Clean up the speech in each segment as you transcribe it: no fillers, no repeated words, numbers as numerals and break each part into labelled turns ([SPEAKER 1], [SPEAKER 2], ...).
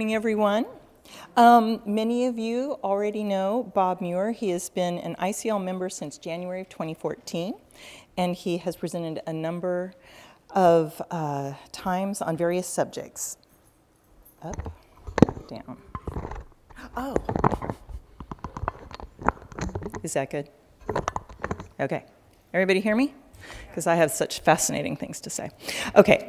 [SPEAKER 1] morning, everyone. Many of you already know Bob Muir. He has been an ICL member since January of 2014, and he has presented a number of times on various subjects. Up, down. Oh. Is that good? Okay. Everybody hear me? Because I have such fascinating things to say. Okay,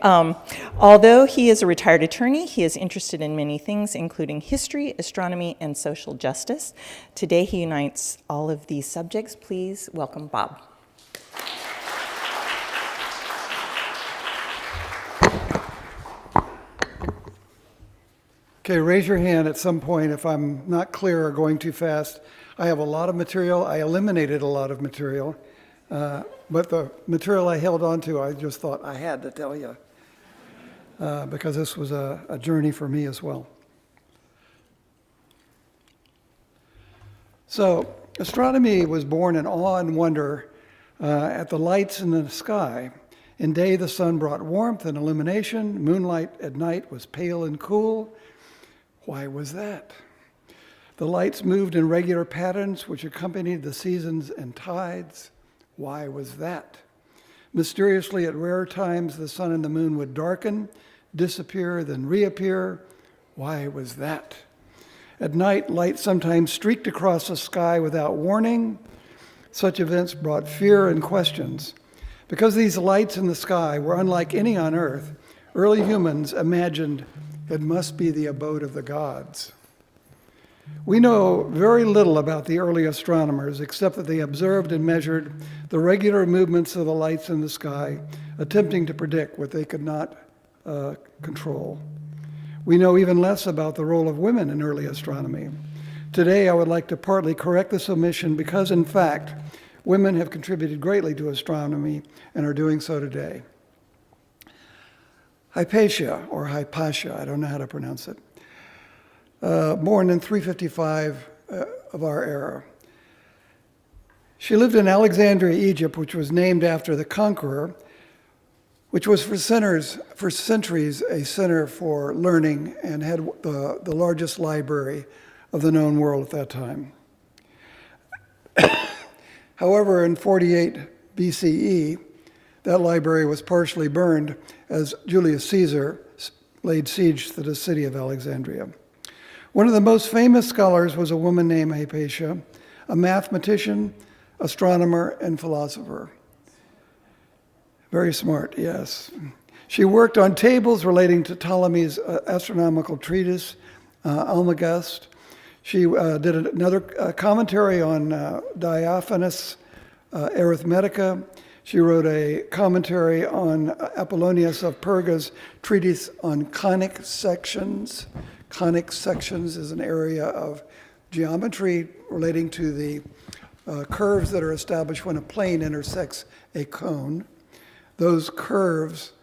[SPEAKER 1] although he is a retired attorney, he is interested in many things, including history, astronomy, and social justice. Today he unites all of these subjects. Please welcome Bob.
[SPEAKER 2] Okay, raise your hand at some point if I'm not clear or going too fast. I have a lot of material. I eliminated a lot of material. But the material I held on to, I just thought I had to tell you, because this was a journey for me as well. So, astronomy was born in awe and wonder at the lights in the sky. In day, the sun brought warmth and illumination. Moonlight at night was pale and cool. Why was that? The lights moved in regular patterns which accompanied the seasons and tides. Why was that? Mysteriously, at rare times, the sun and the moon would darken, disappear, then reappear. Why was that? At night, light sometimes streaked across the sky without warning. Such events brought fear and questions. Because these lights in the sky were unlike any on Earth, early humans imagined it must be the abode of the gods. We know very little about the early astronomers, except that they observed and measured the regular movements of the lights in the sky, attempting to predict what they could not control. We know even less about the role of women in early astronomy. Today, I would like to partly correct this omission because, in fact, women have contributed greatly to astronomy and are doing so today. Hypatia, or Hypatia, I don't know how to pronounce it, born in 355 of our era. She lived in Alexandria, Egypt, which was named after the conqueror, which was for centuries a center for learning and had the largest library of the known world at that time. However, in 48 BCE, that library was partially burned as Julius Caesar laid siege to the city of Alexandria. One of the most famous scholars was a woman named Hypatia, a mathematician, astronomer, and philosopher. Very smart, yes. She worked on tables relating to Ptolemy's astronomical treatise, Almagest. She did another commentary on Diophantus' Arithmetica. She wrote a commentary on Apollonius of Perga's treatise on conic sections. Conic sections is an area of geometry relating to the curves that are established when a plane intersects a cone. Those curves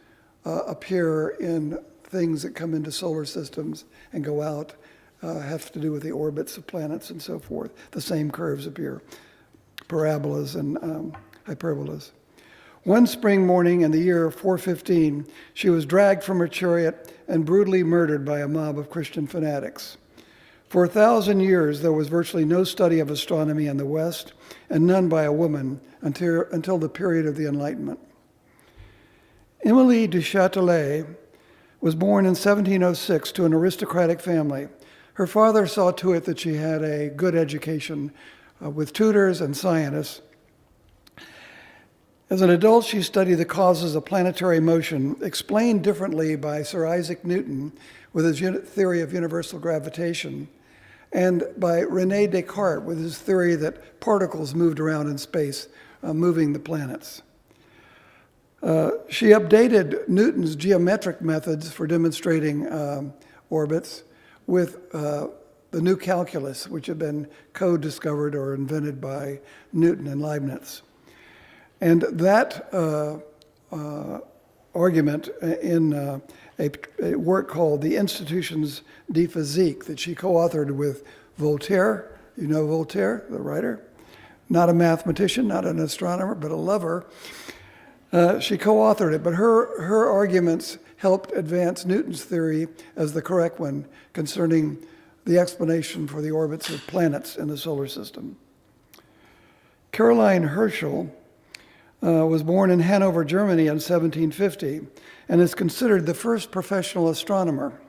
[SPEAKER 2] appear in things that come into solar systems and go out, have to do with the orbits of planets and so forth. The same curves appear, parabolas and hyperbolas. One spring morning in the year 415, she was dragged from her chariot and brutally murdered by a mob of Christian fanatics. For 1,000 years, there was virtually no study of astronomy in the West, and none by a woman until the period of the Enlightenment. Émilie du Châtelet was born in 1706 to an aristocratic family. Her father saw to it that she had a good education with tutors and scientists. As an adult, she studied the causes of planetary motion, explained differently by Sir Isaac Newton with his theory of universal gravitation, and by René Descartes with his theory that particles moved around in space, moving the planets. She updated Newton's geometric methods for demonstrating orbits with the new calculus, which had been co-discovered or invented by Newton and Leibniz. And that argument in a work called The Institutions de Physique that she co-authored with Voltaire. You know Voltaire, the writer? Not a mathematician, not an astronomer, but a lover. She co-authored it, but her arguments helped advance Newton's theory as the correct one concerning the explanation for the orbits of planets in the solar system. Caroline Herschel was born in Hanover, Germany in 1750 and is considered the first professional astronomer.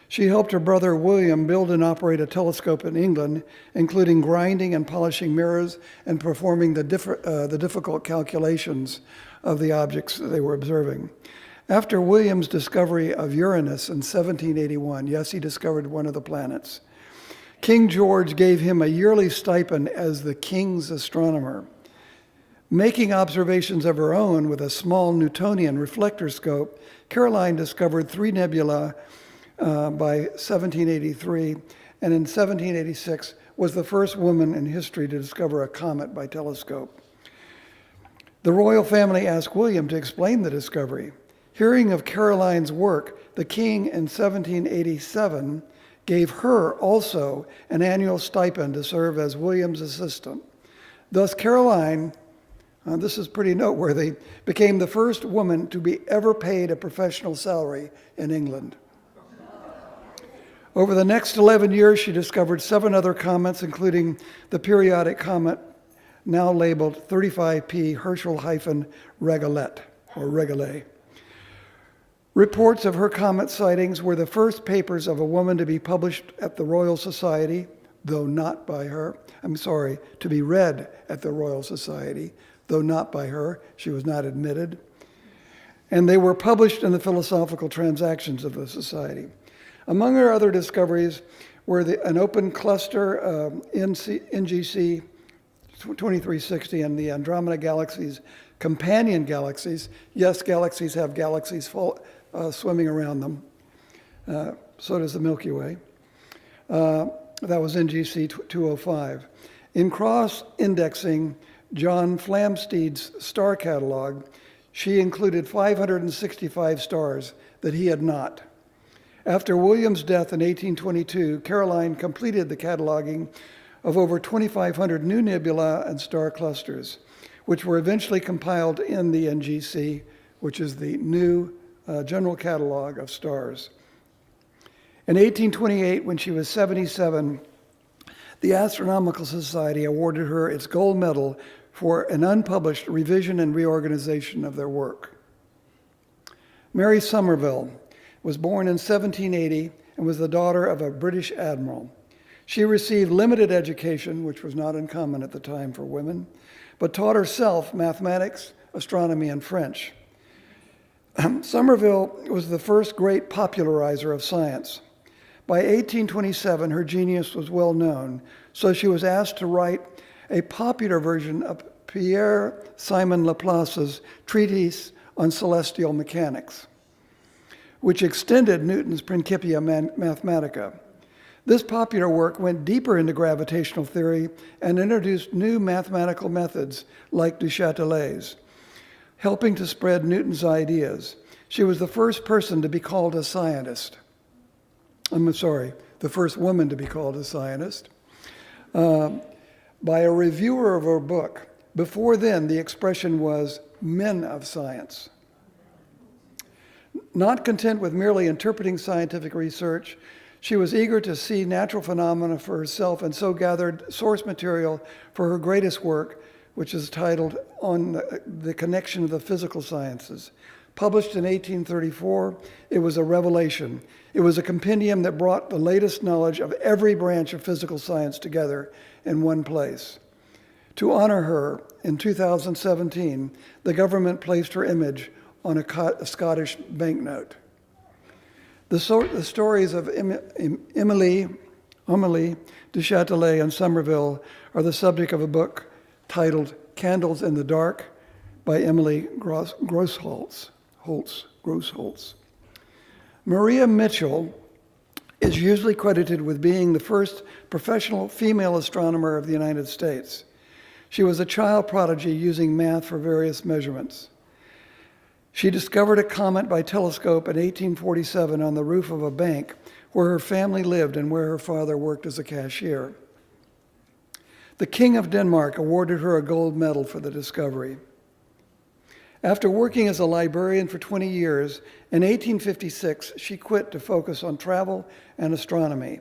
[SPEAKER 2] She helped her brother William build and operate a telescope in England, including grinding and polishing mirrors and performing the difficult calculations of the objects that they were observing. After William's discovery of Uranus in 1781, yes, he discovered one of the planets, King George gave him a yearly stipend as the king's astronomer. Making observations of her own with a small Newtonian reflectorscope, Caroline discovered 3 nebulae by 1783, and in 1786 was the first woman in history to discover a comet by telescope. The royal family asked William to explain the discovery. Hearing of Caroline's work, the king in 1787 gave her also an annual stipend to serve as William's assistant. Thus, Caroline, this is pretty noteworthy, became the first woman to be ever paid a professional salary in England. Over the next 11 years, she discovered 7 other comets, including the periodic comet now labeled 35P Herschel-Regalet. Reports of her comet sightings were the first papers of a woman to be published at the Royal Society, though not by her. To be read at the Royal Society, though not by her. She was not admitted. And they were published in the Philosophical Transactions of the Society. Among her other discoveries were an open cluster NGC 2360 and the Andromeda Galaxy's companion galaxies. Yes, galaxies have galaxies swimming around them. So does the Milky Way. That was NGC 205. In cross-indexing John Flamsteed's star catalog, she included 565 stars that he had not. After William's death in 1822, Caroline completed the cataloging of over 2,500 new nebula and star clusters, which were eventually compiled in the NGC, which is the new general catalog of stars. In 1828, when she was 77, the Astronomical Society awarded her its gold medal for an unpublished revision and reorganization of their work. Mary Somerville was born in 1780 and was the daughter of a British admiral. She received limited education, which was not uncommon at the time for women, but taught herself mathematics, astronomy, and French. Somerville was the first great popularizer of science. By 1827, her genius was well known, so she was asked to write a popular version of Pierre-Simon Laplace's treatise on celestial mechanics, which extended Newton's Principia Mathematica. This popular work went deeper into gravitational theory and introduced new mathematical methods like Du Châtelet's, helping to spread Newton's ideas. She was the first person to be called a scientist. The first woman to be called a scientist, by a reviewer of her book. Before then, the expression was men of science. Not content with merely interpreting scientific research, she was eager to see natural phenomena for herself and so gathered source material for her greatest work, which is titled On the Connection of the Physical Sciences. Published in 1834, it was a revelation. It was a compendium that brought the latest knowledge of every branch of physical science together in one place. To honor her, in 2017, the government placed her image on a Scottish banknote. The stories of Emily du Châtelet and Somerville are the subject of a book titled Candles in the Dark by Emily Grossholtz. Maria Mitchell is usually credited with being the first professional female astronomer of the United States. She was a child prodigy using math for various measurements. She discovered a comet by telescope in 1847 on the roof of a bank where her family lived and where her father worked as a cashier. The King of Denmark awarded her a gold medal for the discovery. After working as a librarian for 20 years, in 1856, she quit to focus on travel and astronomy.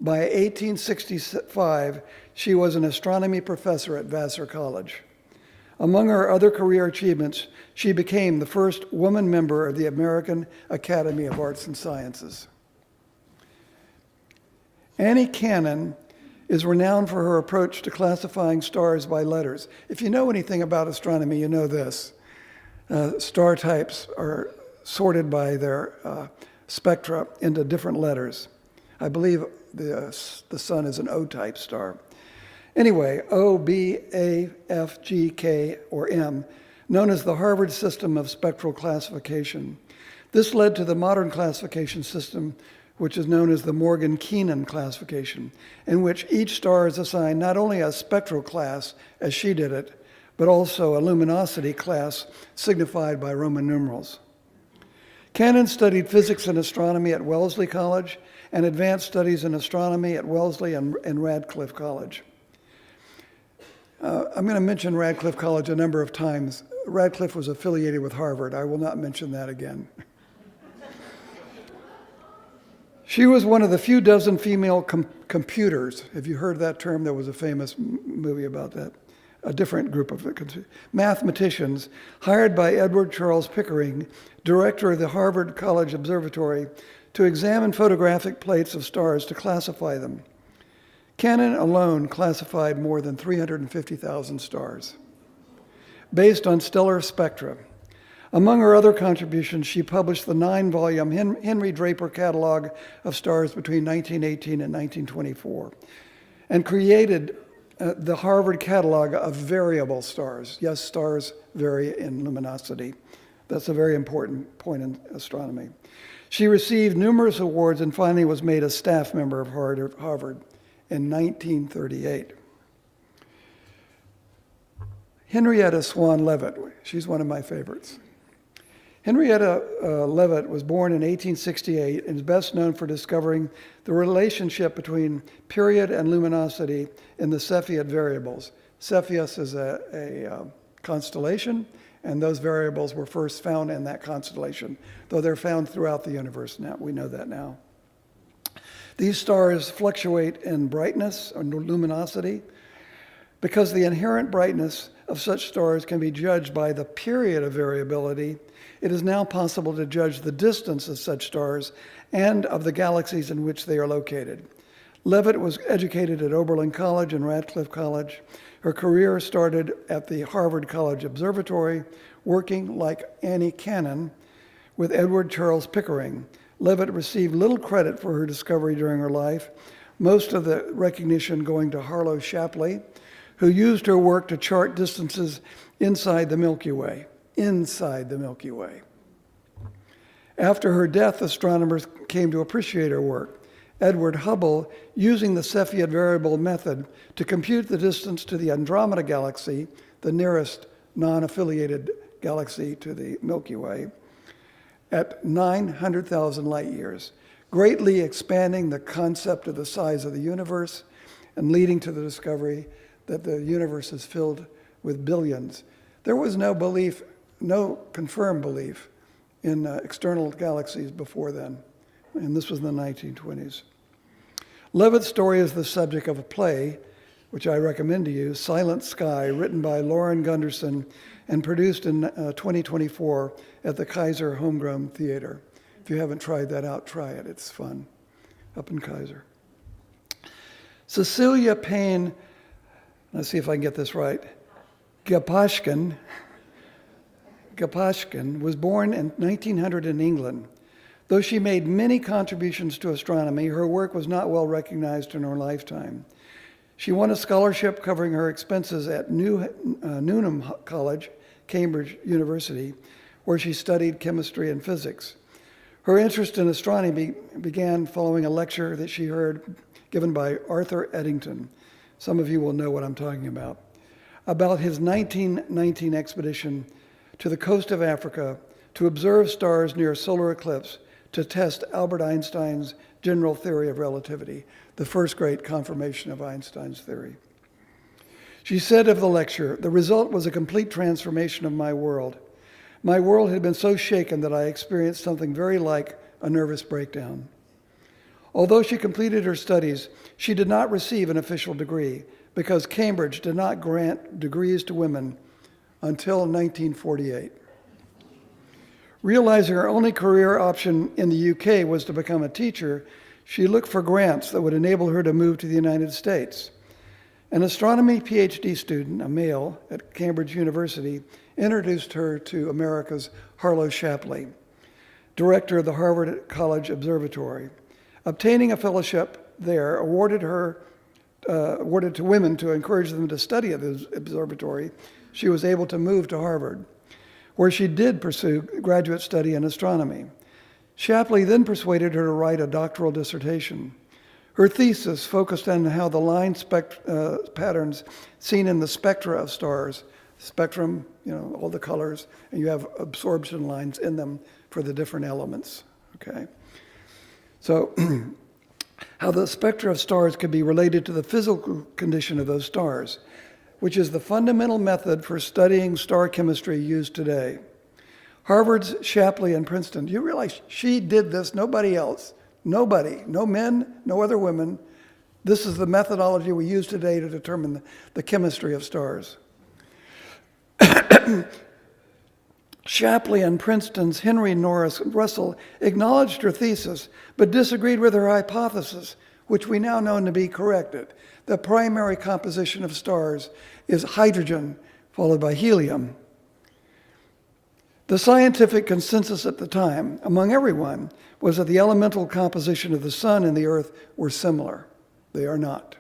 [SPEAKER 2] By 1865, she was an astronomy professor at Vassar College. Among her other career achievements, she became the first woman member of the American Academy of Arts and Sciences. Annie Cannon is renowned for her approach to classifying stars by letters. If you know anything about astronomy, you know this. Star types are sorted by their spectra into different letters. I believe the sun is an O-type star. Anyway, O, B, A, F, G, K, or M, known as the Harvard system of spectral classification. This led to the modern classification system, which is known as the Morgan-Keenan classification, in which each star is assigned not only a spectral class, as she did it, but also a luminosity class signified by Roman numerals. Cannon studied physics and astronomy at Wellesley College and advanced studies in astronomy at Wellesley and Radcliffe College. I'm going to mention Radcliffe College a number of times. Radcliffe was affiliated with Harvard. I will not mention that again. She was one of the few dozen female computers. Have you heard that term? There was a famous movie about that. A different group of mathematicians hired by Edward Charles Pickering, director of the Harvard College Observatory, to examine photographic plates of stars to classify them. Cannon alone classified more than 350,000 stars based on stellar spectra. Among her other contributions, she published the 9-volume Henry Draper Catalog of Stars between 1918 and 1924 and created the Harvard Catalog of Variable Stars. Yes, stars vary in luminosity. That's a very important point in astronomy. She received numerous awards and finally was made a staff member of Harvard in 1938. Henrietta Swan Leavitt, she's one of my favorites. Henrietta Leavitt was born in 1868 and is best known for discovering the relationship between period and luminosity in the Cepheid variables. Cepheus is a constellation, and those variables were first found in that constellation, though they're found throughout the universe now. We know that now. These stars fluctuate in brightness or luminosity. Because the inherent brightness of such stars can be judged by the period of variability, it is now possible to judge the distance of such stars and of the galaxies in which they are located. Leavitt was educated at Oberlin College and Radcliffe College. Her career started at the Harvard College Observatory, working, like Annie Cannon, with Edward Charles Pickering. Leavitt received little credit for her discovery during her life, most of the recognition going to Harlow Shapley, who used her work to chart distances inside the Milky Way. Inside the Milky Way. After her death, astronomers came to appreciate her work. Edward Hubble, using the Cepheid variable method to compute the distance to the Andromeda Galaxy, the nearest non-affiliated galaxy to the Milky Way, at 900,000 light years, greatly expanding the concept of the size of the universe and leading to the discovery that the universe is filled with billions. There was no belief, no confirmed belief in external galaxies before then, and this was in the 1920s. Leavitt's story is the subject of a play, which I recommend to you, Silent Sky, written by Lauren Gunderson and produced in 2024 at the Kaiser Homegrown Theater. If you haven't tried that out, try it. It's fun, up in Kaiser. Cecilia Payne, let's see if I can get this right, Gapashkin was born in 1900 in England. Though she made many contributions to astronomy, her work was not well recognized in her lifetime. She won a scholarship covering her expenses at Newnham College, Cambridge University, where she studied chemistry and physics. Her interest in astronomy began following a lecture that she heard given by Arthur Eddington. Some of you will know what I'm talking about his 1919 expedition to the coast of Africa to observe stars near a solar eclipse to test Albert Einstein's general theory of relativity, the first great confirmation of Einstein's theory. She said of the lecture, "The result was a complete transformation of my world. My world had been so shaken that I experienced something very like a nervous breakdown. Although she completed her studies, she did not receive an official degree because Cambridge did not grant degrees to women until 1948. Realizing her only career option in the UK was to become a teacher, she looked for grants that would enable her to move to the United States. An astronomy PhD student, a male at Cambridge University, introduced her to America's Harlow Shapley, director of the Harvard College Observatory. Obtaining a fellowship there awarded to women to encourage them to study at the observatory, she was able to move to Harvard, where she did pursue graduate study in astronomy. Shapley then persuaded her to write a doctoral dissertation. Her thesis focused on how the line patterns seen in the spectra of stars, spectrum, all the colors, and you have absorption lines in them for the different elements, okay? So how the spectra of stars could be related to the physical condition of those stars, which is the fundamental method for studying star chemistry used today. Harvard's Shapley and Princeton, do you realize she did this, nobody else? Nobody, no men, no other women. This is the methodology we use today to determine the chemistry of stars. Shapley and Princeton's Henry Norris Russell acknowledged her thesis, but disagreed with her hypothesis, which we now know to be corrected. The primary composition of stars is hydrogen, followed by helium. The scientific consensus at the time, among everyone, was that the elemental composition of the sun and the earth were similar. They are not.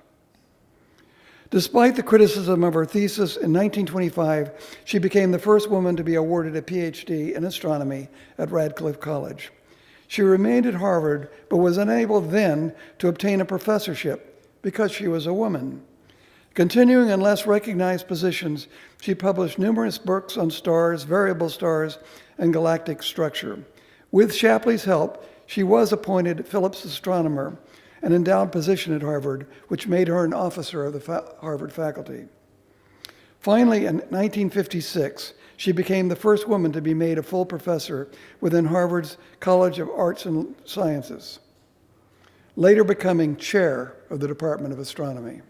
[SPEAKER 2] Despite the criticism of her thesis, in 1925, she became the first woman to be awarded a PhD in astronomy at Radcliffe College. She remained at Harvard, but was unable then to obtain a professorship because she was a woman. Continuing in less recognized positions, she published numerous books on stars, variable stars, and galactic structure. With Shapley's help, she was appointed Phillips Astronomer, an endowed position at Harvard, which made her an officer of the Harvard faculty. Finally, in 1956, she became the first woman to be made a full professor within Harvard's College of Arts and Sciences, later becoming chair of the Department of Astronomy.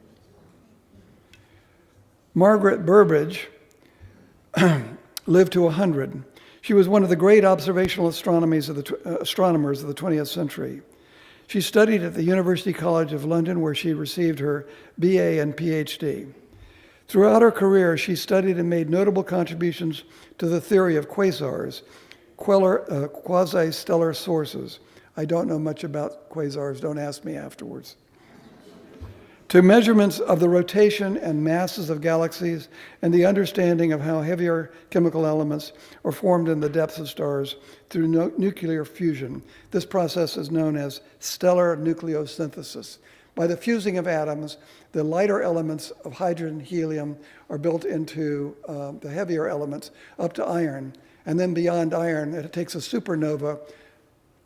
[SPEAKER 2] Margaret Burbidge lived to 100. She was one of the great observational astronomers of the 20th century. She studied at the University College of London, where she received her BA and PhD. Throughout her career, she studied and made notable contributions to the theory of quasars, quasi-stellar sources. I don't know much about quasars, don't ask me afterwards. To measurements of the rotation and masses of galaxies and the understanding of how heavier chemical elements are formed in the depths of stars through nuclear fusion. This process is known as stellar nucleosynthesis. By the fusing of atoms, the lighter elements of hydrogen, helium are built into the heavier elements up to iron. And then beyond iron, it takes a supernova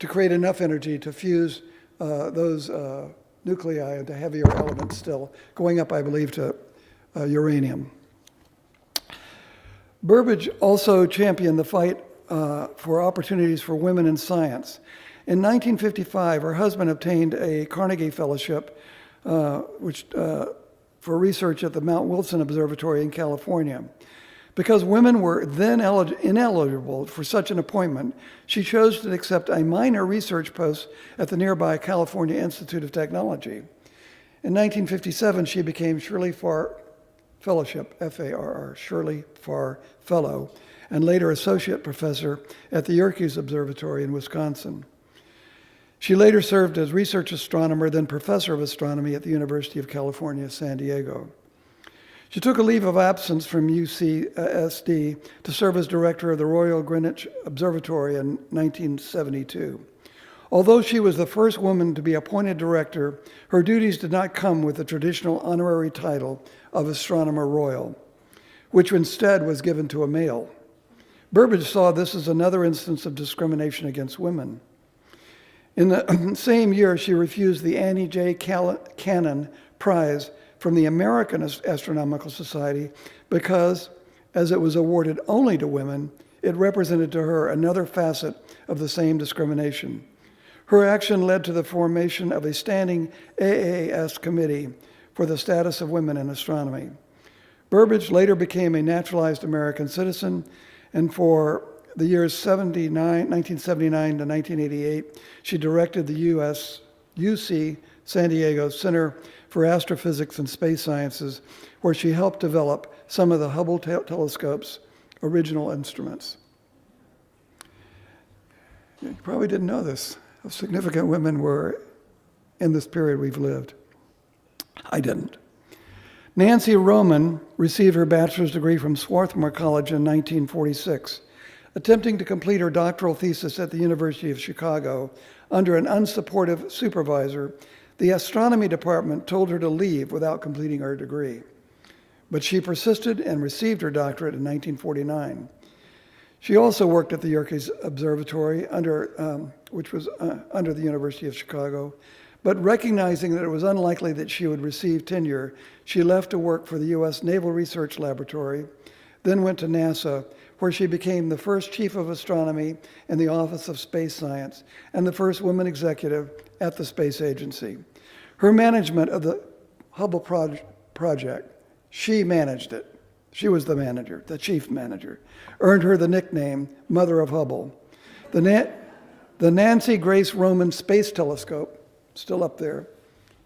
[SPEAKER 2] to create enough energy to fuse those nuclei into heavier elements still, going up, I believe, to uranium. Burbidge also championed the fight for opportunities for women in science. In 1955, her husband obtained a Carnegie Fellowship for research at the Mount Wilson Observatory in California. Because women were then ineligible for such an appointment, she chose to accept a minor research post at the nearby California Institute of Technology. In 1957, she became Shirley Farr Fellowship, F-A-R-R, Shirley Farr Fellow, and later associate professor at the Yerkes Observatory in Wisconsin. She later served as research astronomer, then professor of astronomy at the University of California, San Diego. She took a leave of absence from UCSD to serve as director of the Royal Greenwich Observatory in 1972. Although she was the first woman to be appointed director, her duties did not come with the traditional honorary title of Astronomer Royal, which instead was given to a male. Burbidge saw this as another instance of discrimination against women. In the same year, she refused the Annie J. Cannon Prize from the American Astronomical Society because, as it was awarded only to women, it represented to her another facet of the same discrimination. Her action led to the formation of a standing AAS committee for the status of women in astronomy. Burbage later became a naturalized American citizen, and for the years 1979 to 1988, she directed the UC San Diego Center for Astrophysics and Space Sciences, where she helped develop some of the Hubble telescope's original instruments. You probably didn't know this, how significant women were in this period we've lived. I didn't. Nancy Roman received her bachelor's degree from Swarthmore College in 1946. Attempting to complete her doctoral thesis at the University of Chicago under an unsupportive supervisor, the astronomy department told her to leave without completing her degree. But she persisted and received her doctorate in 1949. She also worked at the Yerkes Observatory, which was under the University of Chicago, but recognizing that it was unlikely that she would receive tenure, she left to work for the U.S. Naval Research Laboratory, then went to NASA, where she became the first chief of astronomy in the Office of Space Science and the first woman executive at the space agency. Her management of the Hubble project, she managed it. She was the manager, the chief manager, earned her the nickname Mother of Hubble. The Nancy Grace Roman Space Telescope, still up there,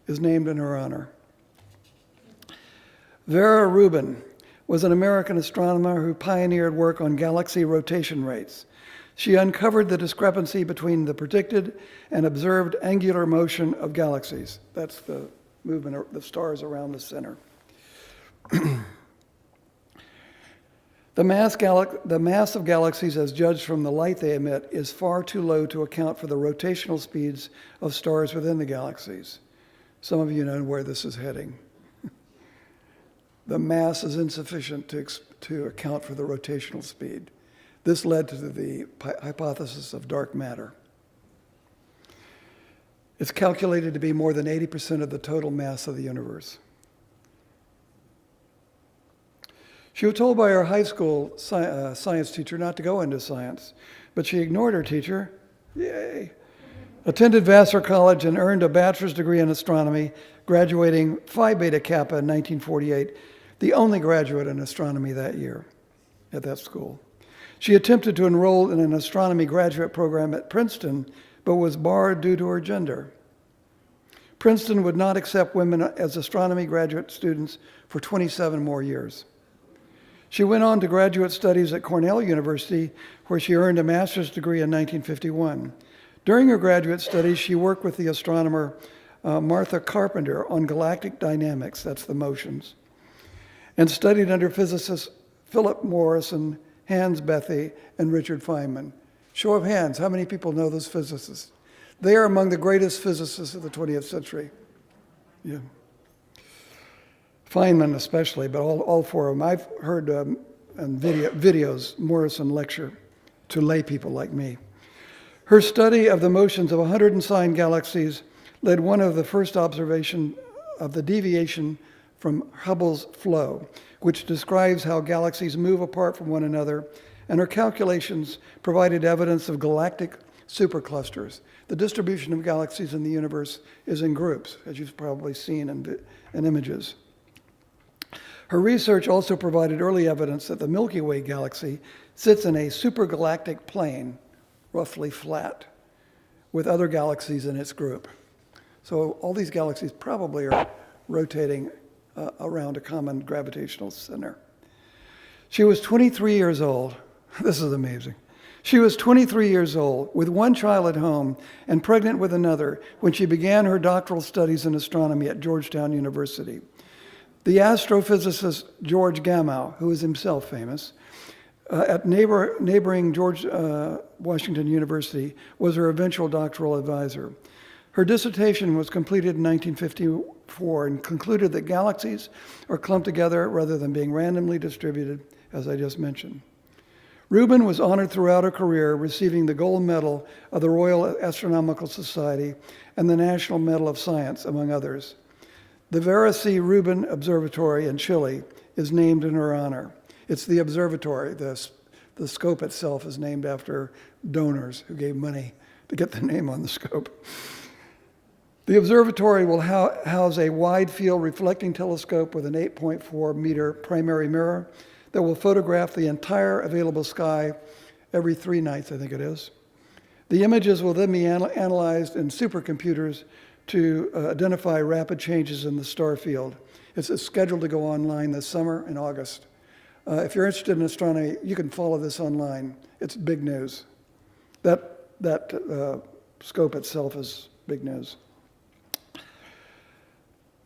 [SPEAKER 2] is named in her honor. Vera Rubin was an American astronomer who pioneered work on galaxy rotation rates. She uncovered the discrepancy between the predicted and observed angular motion of galaxies. That's the movement of the stars around the center. The mass of galaxies as judged from the light they emit is far too low to account for the rotational speeds of stars within the galaxies. Some of you know where this is heading. The mass is insufficient to account for the rotational speed. This led to the hypothesis of dark matter. It's calculated to be more than 80% of the total mass of the universe. She was told by her high school science teacher not to go into science, but she ignored her teacher. Yay! Attended Vassar College and earned a bachelor's degree in astronomy, graduating Phi Beta Kappa in 1948, the only graduate in astronomy that year at that school. She attempted to enroll in an astronomy graduate program at Princeton, but was barred due to her gender. Princeton would not accept women as astronomy graduate students for 27 more years. She went on to graduate studies at Cornell University, where she earned a master's degree in 1951. During her graduate studies, she worked with the astronomer Martha Carpenter on galactic dynamics, that's the motions, and studied under physicists Philip Morrison, Hans Bethe, and Richard Feynman. Show of hands, how many people know those physicists? They are among the greatest physicists of the 20th century. Yeah. Feynman especially, but all four of them. I've heard in videos Morrison lecture to lay people like me. Her study of the motions of 109 galaxies led one of the first observation of the deviation from Hubble's flow, which describes how galaxies move apart from one another, and her calculations provided evidence of galactic superclusters. The distribution of galaxies in the universe is in groups, as you've probably seen in images. Her research also provided early evidence that the Milky Way galaxy sits in a supergalactic plane, roughly flat, with other galaxies in its group. So all these galaxies probably are rotating around a common gravitational center. She was 23 years old. This is amazing. She was 23 years old, with one child at home and pregnant with another, when she began her doctoral studies in astronomy at Georgetown University. The astrophysicist George Gamow, who is himself famous, at neighboring George Washington University, was her eventual doctoral advisor. Her dissertation was completed in 1954 and concluded that galaxies are clumped together rather than being randomly distributed, as I just mentioned. Rubin was honored throughout her career, receiving the Gold Medal of the Royal Astronomical Society and the National Medal of Science, among others. The Vera C. Rubin Observatory in Chile is named in her honor. It's the observatory, the the scope itself is named after donors who gave money to get the name on the scope. The observatory will house a wide-field reflecting telescope with an 8.4-meter primary mirror that will photograph the entire available sky every 3 nights, I think it is. The images will then be analyzed in supercomputers to identify rapid changes in the star field. It's scheduled to go online this summer in August. If you're interested in astronomy, you can follow this online. It's big news. That scope itself is big news.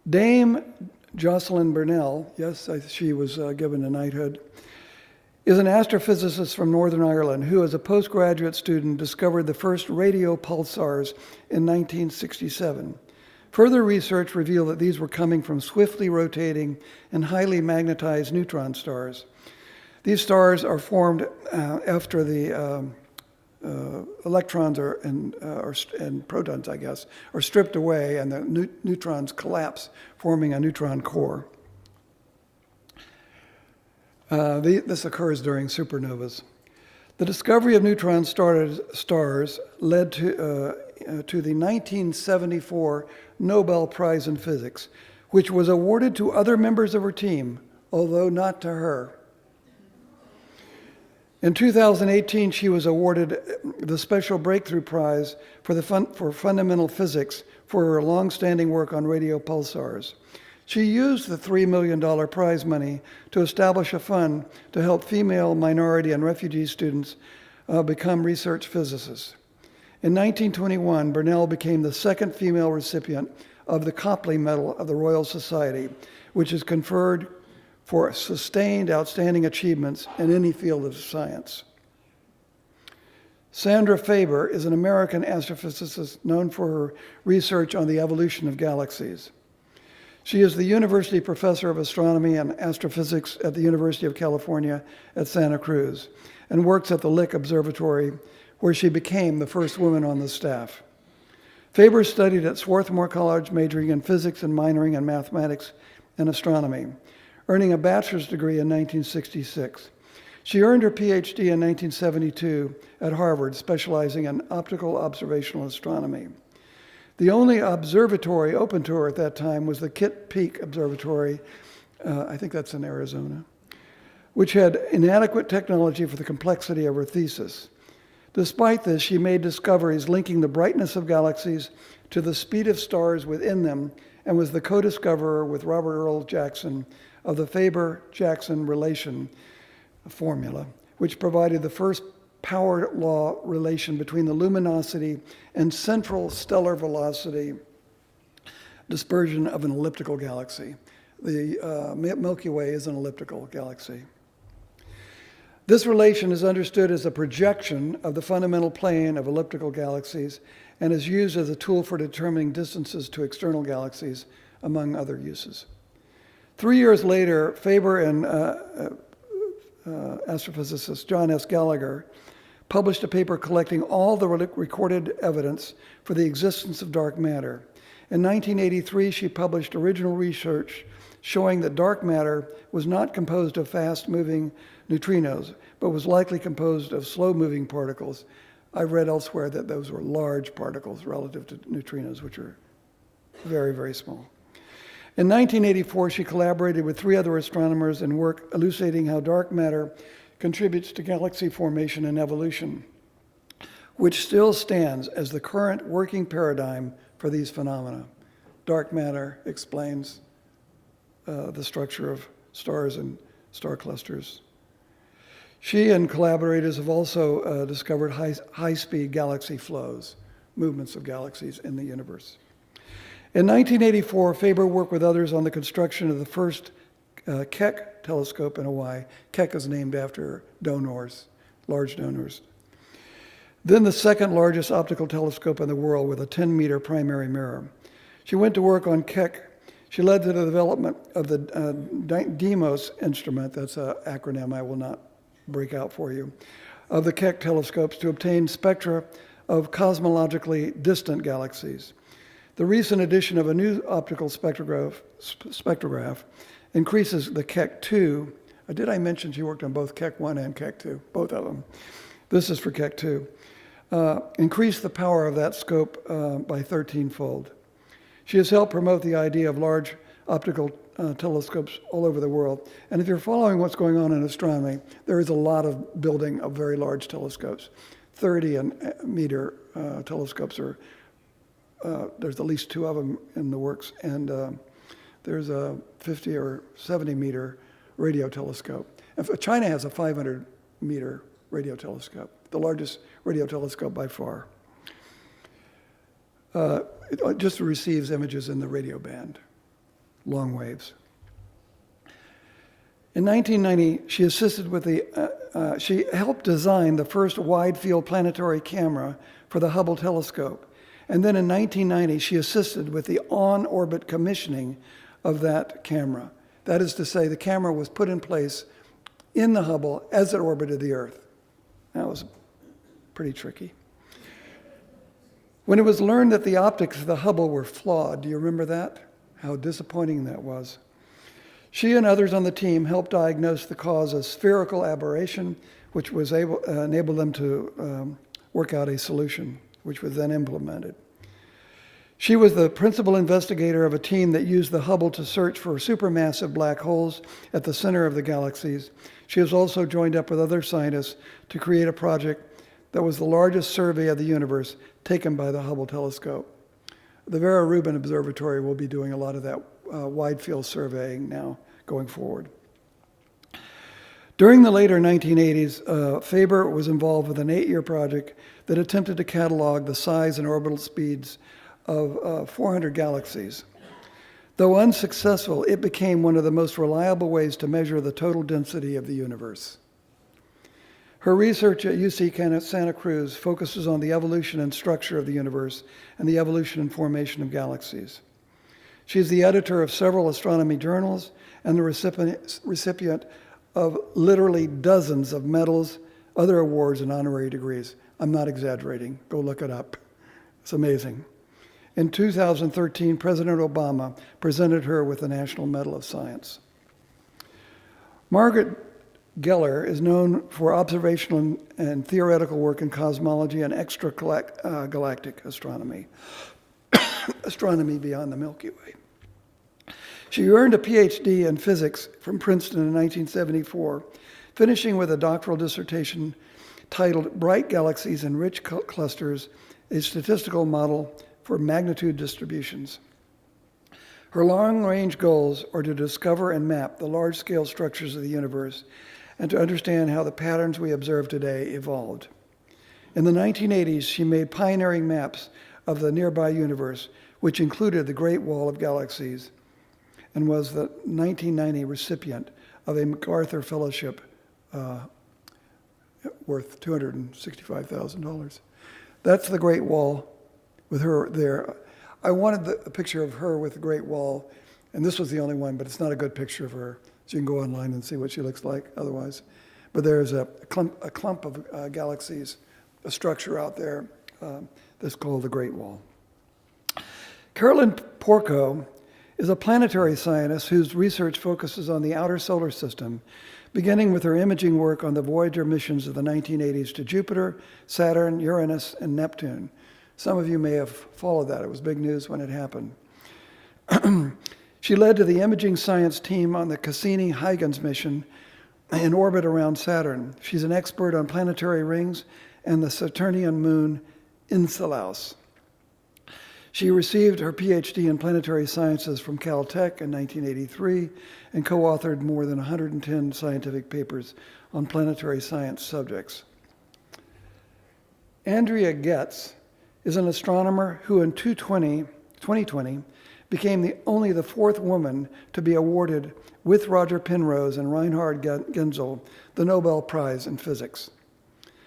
[SPEAKER 2] Dame Jocelyn Burnell, yes, she was given a knighthood, is an astrophysicist from Northern Ireland who, as a postgraduate student, discovered the first radio pulsars in 1967. Further research revealed that these were coming from swiftly rotating and highly magnetized neutron stars. These stars are formed after the electrons and protons, I guess, are stripped away and the neutrons collapse, forming a neutron core. This occurs during supernovas. The discovery of neutron stars led to the 1974 Nobel Prize in Physics, which was awarded to other members of her team, although not to her. In 2018, she was awarded the Special Breakthrough Prize for Fundamental Physics for her long-standing work on radio pulsars. She used the $3 million prize money to establish a fund to help female, minority, and refugee students become research physicists. In 1921, Burnell became the second female recipient of the Copley Medal of the Royal Society, which is conferred for sustained outstanding achievements in any field of science. Sandra Faber is an American astrophysicist known for her research on the evolution of galaxies. She is the University Professor of Astronomy and Astrophysics at the University of California at Santa Cruz and works at the Lick Observatory, where she became the first woman on the staff. Faber studied at Swarthmore College, majoring in physics and minoring in mathematics and astronomy, earning a bachelor's degree in 1966. She earned her PhD in 1972 at Harvard, specializing in optical observational astronomy. The only observatory open to her at that time was the Kitt Peak Observatory, I think that's in Arizona, which had inadequate technology for the complexity of her thesis. Despite this, she made discoveries linking the brightness of galaxies to the speed of stars within them and was the co-discoverer with Robert Earl Jackson of the Faber-Jackson relation formula, which provided the first power law relation between the luminosity and central stellar velocity dispersion of an elliptical galaxy. The Milky Way is an elliptical galaxy. This relation is understood as a projection of the fundamental plane of elliptical galaxies and is used as a tool for determining distances to external galaxies, among other uses. 3 years later, Faber and astrophysicist John S. Gallagher published a paper collecting all the recorded evidence for the existence of dark matter. In 1983, she published original research showing that dark matter was not composed of fast-moving neutrinos, but was likely composed of slow-moving particles. I read elsewhere that those were large particles relative to neutrinos, which are very, very small. In 1984, she collaborated with 3 other astronomers in work elucidating how dark matter contributes to galaxy formation and evolution, which still stands as the current working paradigm for these phenomena. Dark matter explains the structure of stars and star clusters. She and collaborators have also discovered high-speed galaxy flows, movements of galaxies in the universe. In 1984, Faber worked with others on the construction of the first Keck telescope in Hawaii. Keck is named after donors, large donors. Then the second largest optical telescope in the world with a 10-meter primary mirror. She went to work on Keck. She led to the development of the DEIMOS instrument, that's an acronym I will not break out for you, of the Keck telescopes to obtain spectra of cosmologically distant galaxies. The recent addition of a new optical spectrograph increases the Keck 2 Did I mention she worked on both Keck 1 and Keck 2? Both of them. This is for Keck 2. Increased the power of that scope by 13-fold. She has helped promote the idea of large optical telescopes all over the world. And if you're following what's going on in astronomy, there is a lot of building of very large telescopes. 30-meter telescopes are, there's at least 2 of them in the works, and there's a 50 or 70-meter radio telescope. China has a 500-meter radio telescope, the largest radio telescope by far. It just receives images in the radio band, long waves. In 1990, she assisted with she helped design the first wide-field planetary camera for the Hubble telescope. And then in 1990, she assisted with the on-orbit commissioning of that camera. That is to say, the camera was put in place in the Hubble as it orbited the Earth. That was pretty tricky. When it was learned that the optics of the Hubble were flawed, do you remember that? How disappointing that was. She and others on the team helped diagnose the cause of spherical aberration, which was enabled them to work out a solution, which was then implemented. She was the principal investigator of a team that used the Hubble to search for supermassive black holes at the center of the galaxies. She has also joined up with other scientists to create a project that was the largest survey of the universe taken by the Hubble telescope. The Vera Rubin Observatory will be doing a lot of that wide field surveying now going forward. During the later 1980s, Faber was involved with an 8-year project that attempted to catalog the size and orbital speeds of 400 galaxies. Though unsuccessful, it became one of the most reliable ways to measure the total density of the universe. Her research at UC Santa Cruz focuses on the evolution and structure of the universe and the evolution and formation of galaxies. She is the editor of several astronomy journals and the recipient of literally dozens of medals, other awards, and honorary degrees. I'm not exaggerating. Go look it up. It's amazing. In 2013, President Obama presented her with the National Medal of Science. Margaret Geller is known for observational and theoretical work in cosmology and extragalactic astronomy, astronomy beyond the Milky Way. She earned a PhD in physics from Princeton in 1974, finishing with a doctoral dissertation titled Bright Galaxies and Rich Clusters, a Statistical Model for Magnitude Distributions. Her long-range goals are to discover and map the large-scale structures of the universe and to understand how the patterns we observe today evolved. In the 1980s, she made pioneering maps of the nearby universe, which included the Great Wall of Galaxies, and was the 1990 recipient of a MacArthur Fellowship worth $265,000. That's the Great Wall with her there. I wanted a picture of her with the Great Wall, and this was the only one, but it's not a good picture of her. So you can go online and see what she looks like otherwise. But there's a clump of galaxies, a structure out there that's called the Great Wall. Carolyn Porco is a planetary scientist whose research focuses on the outer solar system, beginning with her imaging work on the Voyager missions of the 1980s to Jupiter, Saturn, Uranus, and Neptune. Some of you may have followed that. It was big news when it happened. She led to the imaging science team on the Cassini-Huygens mission in orbit around Saturn. She's an expert on planetary rings and the Saturnian moon Enceladus. She received her PhD in planetary sciences from Caltech in 1983 and co-authored more than 110 scientific papers on planetary science subjects. Andrea Getz is an astronomer who in 2020 became only the 4th woman to be awarded, with Roger Penrose and Reinhard Genzel, the Nobel Prize in Physics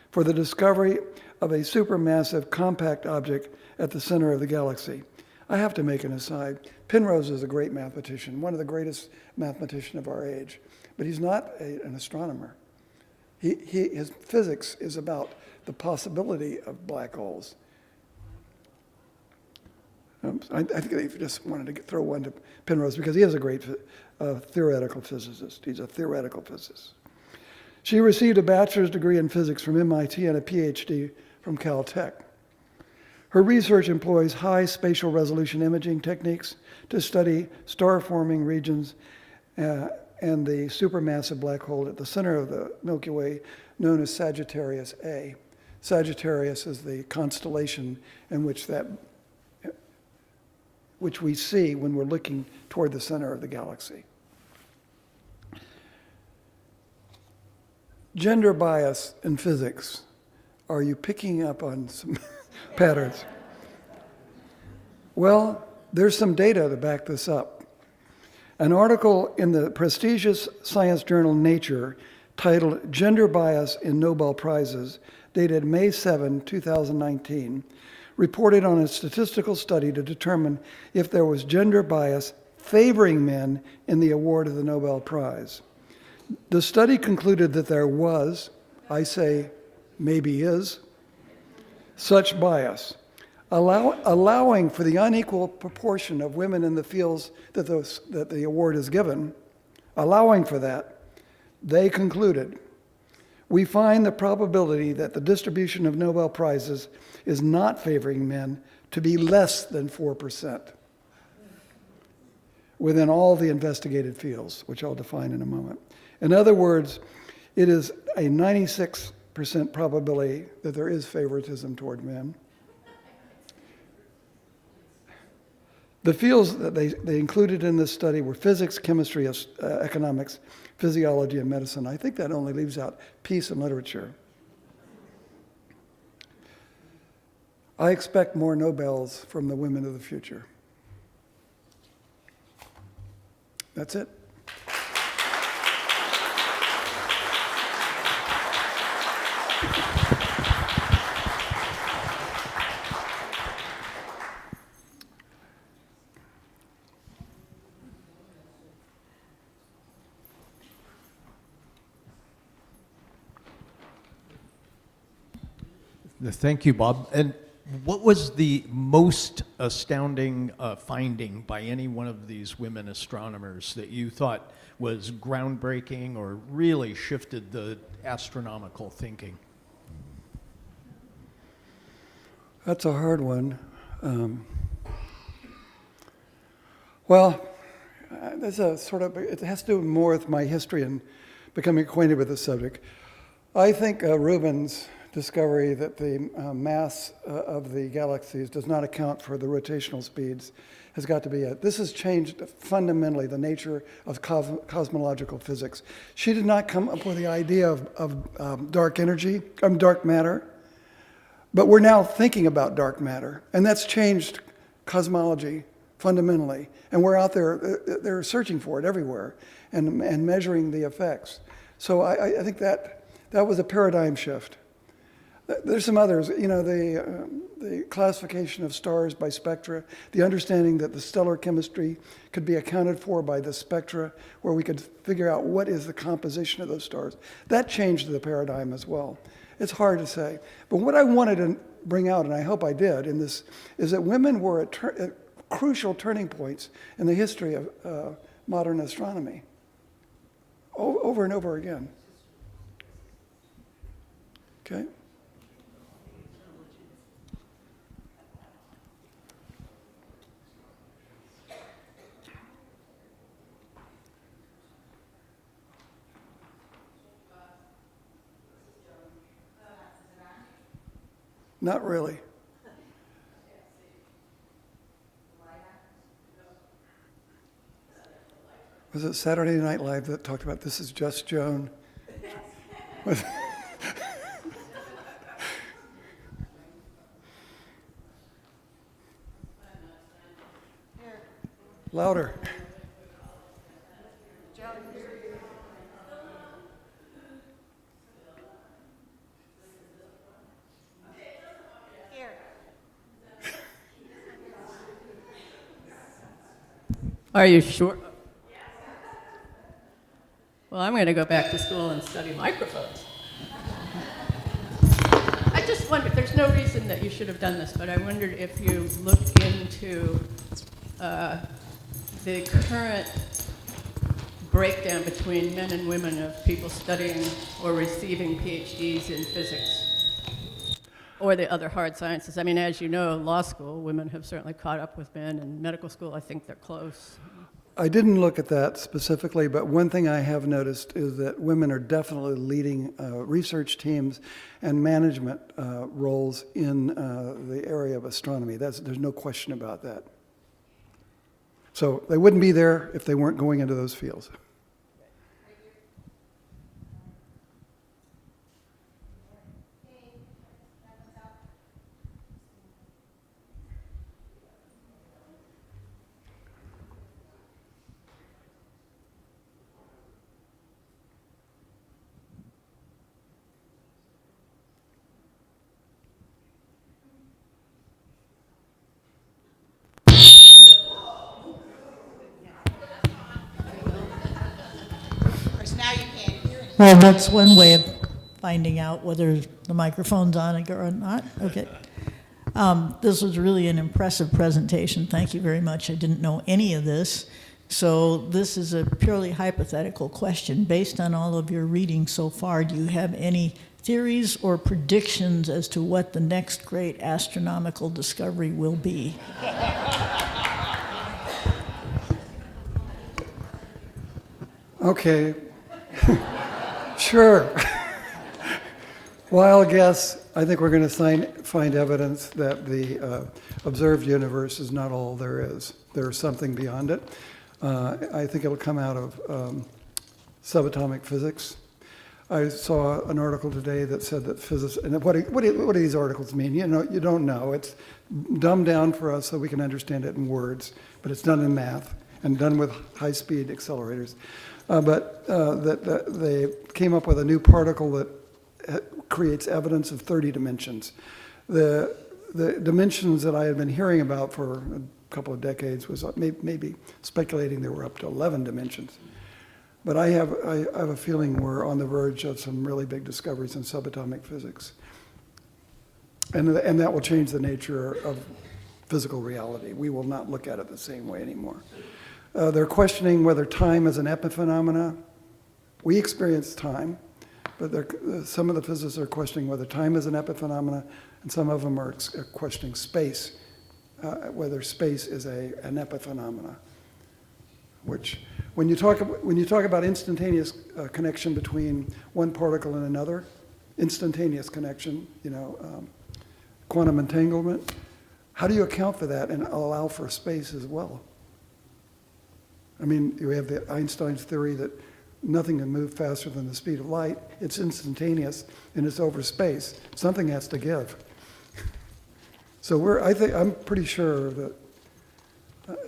[SPEAKER 2] for the discovery of a supermassive compact object at the center of the galaxy. I have to make an aside. Penrose is a great mathematician, one of the greatest mathematicians of our age, but he's not an astronomer. His physics is about the possibility of black holes. I think they just wanted to throw one to Penrose because he is a great theoretical physicist. He's a theoretical physicist. She received a bachelor's degree in physics from MIT and a PhD from Caltech. Her research employs high spatial resolution imaging techniques to study star-forming regions and the supermassive black hole at the center of the Milky Way, known as Sagittarius A. Sagittarius is the constellation in which we see when we're looking toward the center of the galaxy. Gender bias in physics. Are you picking up on some patterns? Well, there's some data to back this up. An article in the prestigious science journal Nature titled Gender Bias in Nobel Prizes, dated May 7, 2019, reported on a statistical study to determine if there was gender bias favoring men in the award of the Nobel Prize. The study concluded that there was, I say maybe is, such bias, allowing for the unequal proportion of women in the fields that the award is given, allowing for that, they concluded, we find the probability that the distribution of Nobel Prizes is not favoring men to be less than 4% within all the investigated fields, which I'll define in a moment. In other words, it is a 96% probability that there is favoritism toward men. The fields that they included in this study were physics, chemistry, economics, physiology, and medicine. I think that only leaves out peace and literature. I expect more Nobels from the women of the future. That's it.
[SPEAKER 3] Thank you, Bob. And what was the most astounding finding by any one of these women astronomers that you thought was groundbreaking or really shifted the astronomical thinking?
[SPEAKER 2] That's a hard one. There's a sort of, it has to do more with my history and becoming acquainted with the subject. I think Rubin's discovery that the mass of the galaxies does not account for the rotational speeds has got to be it. This has changed fundamentally the nature of cosmological physics. She did not come up with the idea of dark energy, dark matter, but we're now thinking about dark matter, and that's changed cosmology fundamentally. And we're out there, they're searching for it everywhere and measuring the effects. So I think that was a paradigm shift. There's some others, the classification of stars by spectra, the understanding that the stellar chemistry could be accounted for by the spectra, where we could figure out what is the composition of those stars. That changed the paradigm as well. It's hard to say. But what I wanted to bring out, and I hope I did in this, is that women were at crucial turning points in the history of modern astronomy, over and over again. Okay? Not really. Was it Saturday Night Live that talked about This Is Just Joan? Louder.
[SPEAKER 4] Are you sure? Well, I'm going to go back to school and study microphones. I just wondered, there's no reason that you should have done this, but I wondered if you looked into the current breakdown between men and women of people studying or receiving PhDs in physics or the other hard sciences. I mean, as you know, law school, women have certainly caught up with men, and medical school, I think they're close.
[SPEAKER 2] I didn't look at that specifically, but one thing I have noticed is that women are definitely leading research teams and management roles in the area of astronomy. There's no question about that. So they wouldn't be there if they weren't going into those fields.
[SPEAKER 5] Well, that's one way of finding out whether the microphone's on or not. Okay. This was really an impressive presentation. Thank you very much. I didn't know any of this. So this is a purely hypothetical question. Based on all of your reading so far, do you have any theories or predictions as to what the next great astronomical discovery will be?
[SPEAKER 2] Okay. Sure. Wild guess, I think we're going to find evidence that the observed universe is not all there is. There's something beyond it. I think it'll come out of subatomic physics. I saw an article today that said that physics, and what do these articles mean? You know, you don't know. It's dumbed down for us so we can understand it in words, but it's done in math and done with high-speed accelerators. But they came up with a new particle that creates evidence of 30 dimensions. The dimensions that I had been hearing about for a couple of decades was maybe speculating they were up to 11 dimensions. But I have a feeling we're on the verge of some really big discoveries in subatomic physics. And that will change the nature of physical reality. We will not look at it the same way anymore. They're questioning whether time is an epiphenomena. We experience time, but some of the physicists are questioning whether time is an epiphenomena, and some of them are questioning space, whether space is an epiphenomena. Which, when you talk about instantaneous connection between one particle and another, instantaneous connection, quantum entanglement, how do you account for that and allow for space as well? I mean, you have Einstein's theory that nothing can move faster than the speed of light. It's instantaneous and it's over space. Something has to give. So I'm pretty sure that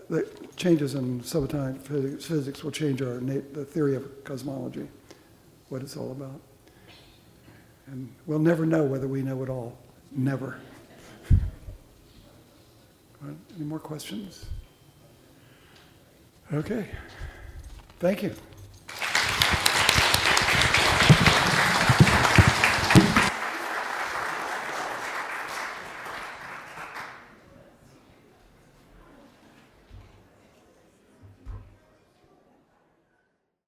[SPEAKER 2] that changes in subatomic physics will change the theory of cosmology, what it's all about. And we'll never know whether we know it all. Never. Any more questions? Okay. Thank you.